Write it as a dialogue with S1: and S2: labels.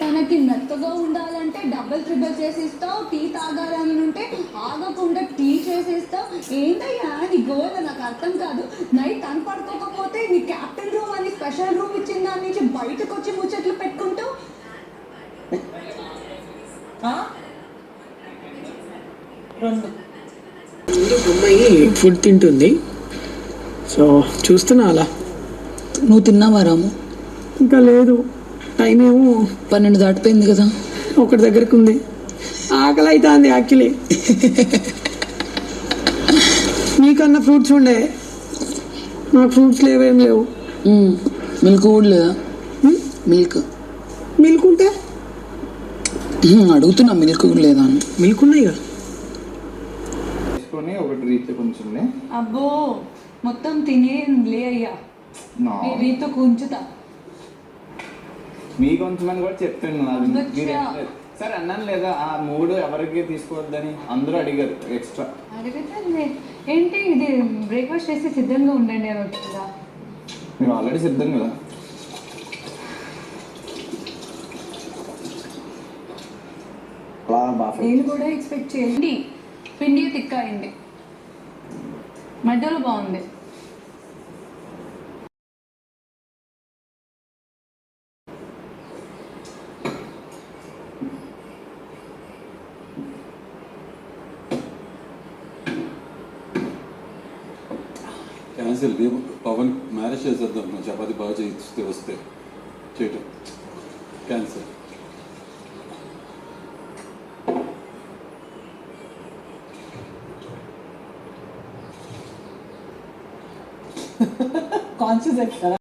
S1: తనకి మెత్తగా ఉండాలంటే డబుల్ ట్రిబుల్ చేసి ఇస్తావు, టీ తాగాలని ఉంటే ఆగకుండా టీ చేసి ఇస్తావు. ఏంటయ్యా నీ గోల్? నాకు అర్థం కాదు. నైట్ తను పడుకోకపోతే నీ క్యాప్టెన్ రూమ్ అని స్పెషల్ రూమ్ ఇచ్చిన దాని నుంచి బయటకు వచ్చి ముచ్చట్లు పెట్టుకుంటావు.
S2: అమ్మాయి ఫుడ్ తింటుంది, సో చూస్తున్నా అలా.
S3: నువ్వు తిన్నావా రాము?
S2: ఇంకా లేదు, టైం ఏమో
S3: 12 దాటిపోయింది కదా.
S2: ఒకటి దగ్గరకు ఉంది, ఆకలి అవుతుంది యాక్చువల్లీ. నీకన్నా ఫ్రూట్స్ ఉండే, నాకు ఫ్రూట్స్ లేవేం లేవు.
S3: మిల్క్ కూడా లేదా? మిల్క్
S2: మిల్క్ ఉంటే
S3: అడుగుతున్నా, మిల్క్ కూడా లేదా అని.
S2: మిల్క్ ఉన్నాయి కదా.
S4: ఒకటి రీచ్ కొంచెం
S1: అబ్బో మొత్తం తినేలే అయ్యా, రీతో కొంచుతా.
S4: మీ కొంచెమని కూడా చెప్తున్నాను. సరే అన్నాను లేదా, ఆ 3 ఎవరికి తీసుకోవద్దని అందరూ అడిగారు. ఎక్స్ట్రా
S1: అడిగితే ఏంటి ఇది బ్రేక్ఫాస్ట్ చేసి సిద్ధంగా ఉండండి అని వచ్చిందా?
S4: మీరు ఆల్రెడీ సిద్ధం కదా.
S1: నేను కూడా ఎక్స్పెక్ట్ చేయండి. పిండి తిక్క అయింది, మధ్యలో బాగుంది.
S5: క్యాన్సిల్. రేపు పవన్ మ్యారేజ్ చేసేద్దాం, చపాతి బాగా చేయిస్తే వస్తే చేయటం క్యాన్సిల్.
S3: కాన్షియస్